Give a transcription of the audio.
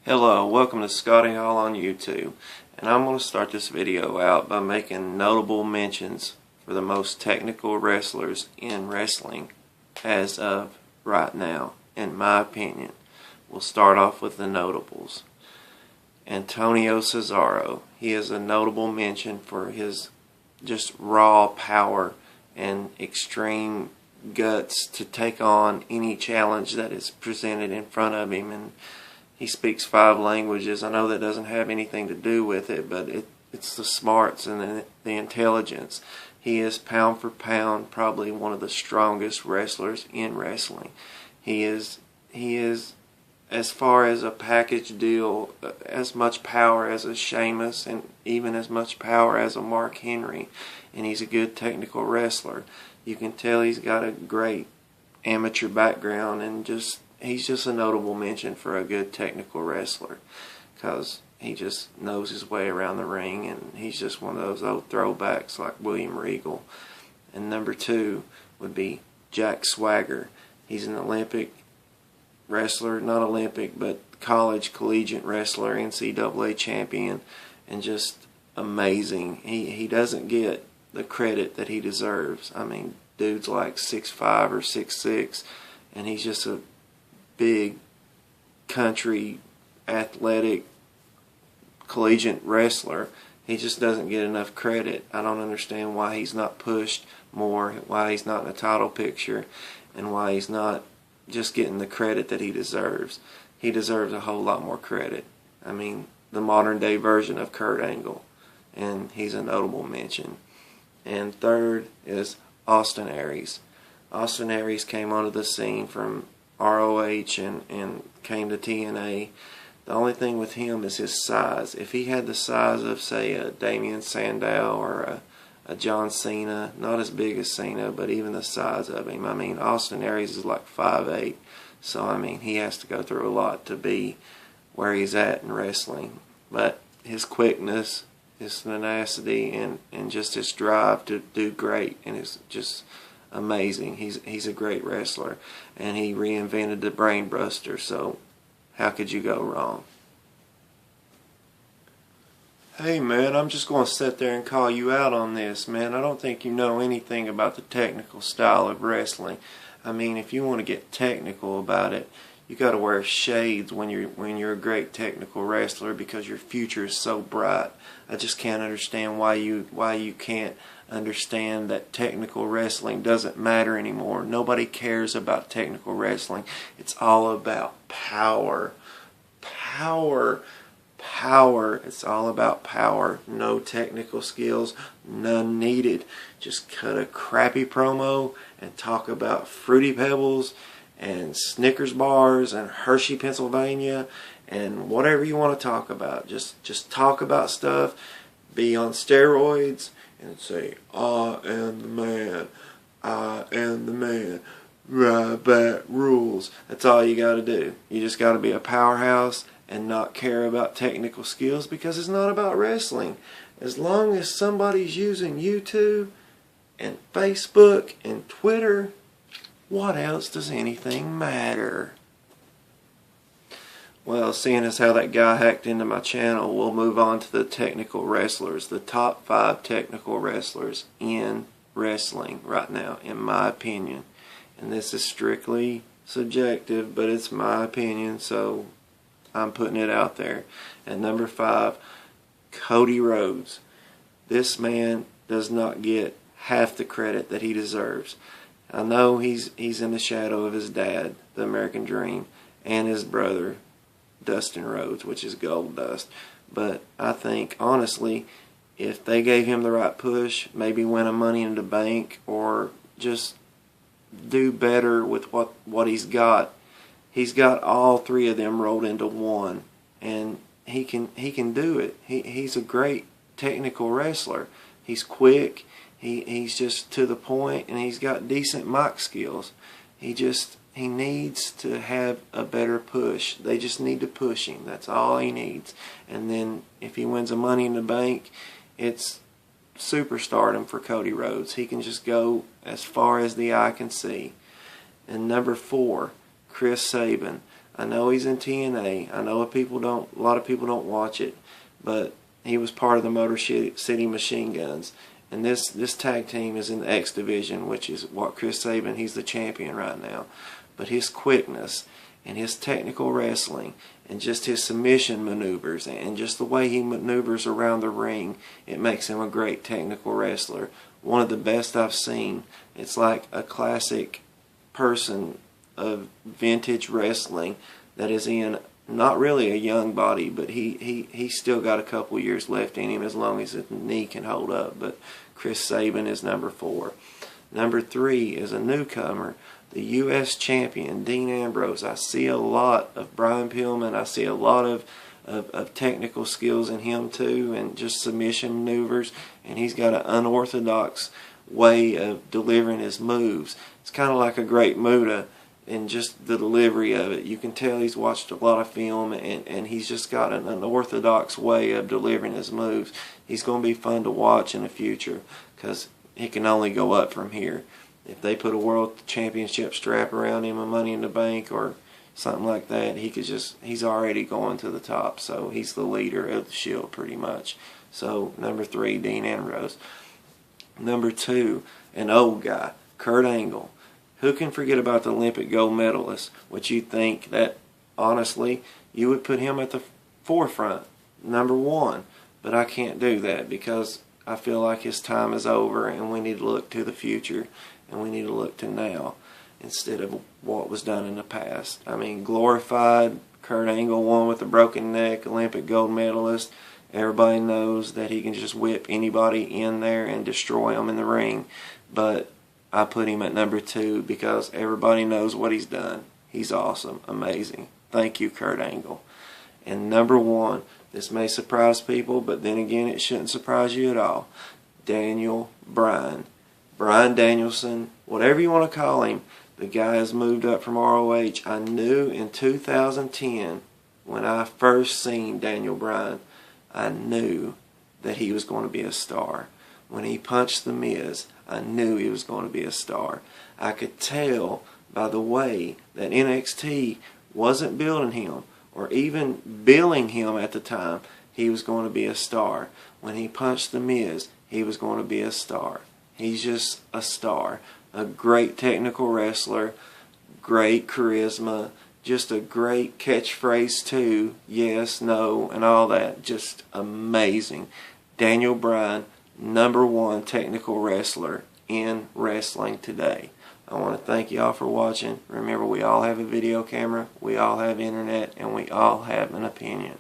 Hello, welcome to Scotty Hall on YouTube, and I'm going to start this video out by making notable mentions for the most technical wrestlers in wrestling as of right now, in my opinion. We'll start off with the notables. Antonio Cesaro, he is a notable mention for his just raw power and extreme guts to take on any challenge that is presented in front of him, and he speaks 5 languages. I know that doesn't have anything to do with it, but it's the smarts and the intelligence. He is pound for pound probably one of the strongest wrestlers in wrestling. He is as far as a package deal, as much power as a Sheamus and even as much power as a Mark Henry, and he's a good technical wrestler. You can tell he's got a great amateur background, and he's just a notable mention for a good technical wrestler because he just knows his way around the ring, and he's just one of those old throwbacks like William Regal. And number 2 would be Jack Swagger. He's an Olympic wrestler, not Olympic, but college collegiate wrestler, NCAA champion, and just amazing. He doesn't get the credit that he deserves. I mean, dude's like 6'5" or 6'6", and he's just a big country athletic collegiate wrestler. He just doesn't get enough credit. I don't understand why he's not pushed more, why he's not in a title picture, and why he's not just getting the credit that he deserves. He deserves a whole lot more credit. I mean, the modern day version of Kurt Angle, and he's a notable mention. And third is Austin Aries. Austin Aries came onto the scene from ROH and came to TNA. The only thing with him is his size. If he had the size of, say, a Damien Sandow or a John Cena, not as big as Cena, but even the size of him. I mean, Austin Aries is like 5'8", so I mean, he has to go through a lot to be where he's at in wrestling. But his quickness, his tenacity, and just his drive to do great, and it's just amazing. He's a great wrestler, and he reinvented the brain buster, so how could you go wrong? Hey man, I'm just going to sit there and call you out on this, man. I don't think you know anything about the technical style of wrestling. I mean, if you want to get technical about it, you got to wear shades when you're a great technical wrestler, because your future is so bright. I just can't understand why you can't understand that technical wrestling doesn't matter anymore. Nobody cares about technical wrestling. It's all about power. Power. It's all about power. No technical skills, none needed. Just cut a crappy promo and talk about Fruity Pebbles and Snickers bars and Hershey, Pennsylvania, and whatever you want to talk about. Just talk about stuff, be on steroids, and say, I am the man, I am the man, Ryback rules. That's all you got to do. You just got to be a powerhouse and not care about technical skills, because it's not about wrestling. As long as somebody's using YouTube and Facebook and Twitter, what else does anything matter? Well, seeing as how that guy hacked into my channel, we'll move on to the technical wrestlers. The top 5 technical wrestlers in wrestling right now, in my opinion. And this is strictly subjective, but it's my opinion, so I'm putting it out there. At number 5, Cody Rhodes. This man does not get half the credit that he deserves. I know he's in the shadow of his dad, the American Dream, and his brother, Dustin Rhodes, which is Gold Dust. But I think, honestly, if they gave him the right push, maybe win a Money in the Bank, or just do better with what he's got. He's got all 3 of them rolled into one, and he can do it. He's a great technical wrestler. He's quick. He's just to the point, and he's got decent mic skills. He needs to have a better push. They just need to push him. That's all he needs. And then if he wins a Money in the Bank, it's superstardom for Cody Rhodes. He can just go as far as the eye can see. And number 4, Chris Sabin. I know he's in TNA. I know a lot of people don't watch it, but he was part of the Motor City Machine Guns. And this tag team is in the X division, which is what Chris Sabin, he's the champion right now. But his quickness and his technical wrestling and just his submission maneuvers and just the way he maneuvers around the ring, it makes him a great technical wrestler. One of the best I've seen. It's like a classic person of vintage wrestling that is in not really a young body, but he's still got a couple years left in him as long as his knee can hold up. But Chris Sabin is number 4. Number 3 is a newcomer, the U.S. champion, Dean Ambrose. I see a lot of Brian Pillman. I see a lot of technical skills in him too, and just submission maneuvers. And he's got an unorthodox way of delivering his moves. It's kind of like a Great Muta in just the delivery of it. You can tell he's watched a lot of film, and he's just got an unorthodox way of delivering his moves. He's going to be fun to watch in the future because he can only go up from here. If they put a world championship strap around him, a Money in the Bank or something like that, he's already going to the top. So he's the leader of the Shield pretty much. So number 3, Dean Ambrose. Number 2, an old guy, Kurt Angle. Who can forget about the Olympic gold medalist? Which you think that, honestly, you would put him at the forefront, number 1. But I can't do that because I feel like his time is over and we need to look to the future and we need to look to now instead of what was done in the past. I mean, glorified, Kurt Angle won with a broken neck, Olympic gold medalist. Everybody knows that he can just whip anybody in there and destroy them in the ring. But I put him at number 2 because everybody knows what he's done. He's awesome, amazing. Thank you, Kurt Angle. And number 1, this may surprise people, but then again, it shouldn't surprise you at all. Daniel Bryan. Bryan Danielson, whatever you want to call him, the guy has moved up from ROH. I knew in 2010, when I first seen Daniel Bryan, I knew that he was going to be a star. When he punched The Miz, I knew he was going to be a star. I could tell by the way that NXT wasn't building him or even billing him at the time, he was going to be a star. When he punched The Miz, he was going to be a star. He's just a star. A great technical wrestler, great charisma, just a great catchphrase too. Yes, no, and all that. Just amazing. Daniel Bryan, number 1 technical wrestler in wrestling today. I want to thank y'all for watching. Remember, we all have a video camera, we all have internet, and we all have an opinion.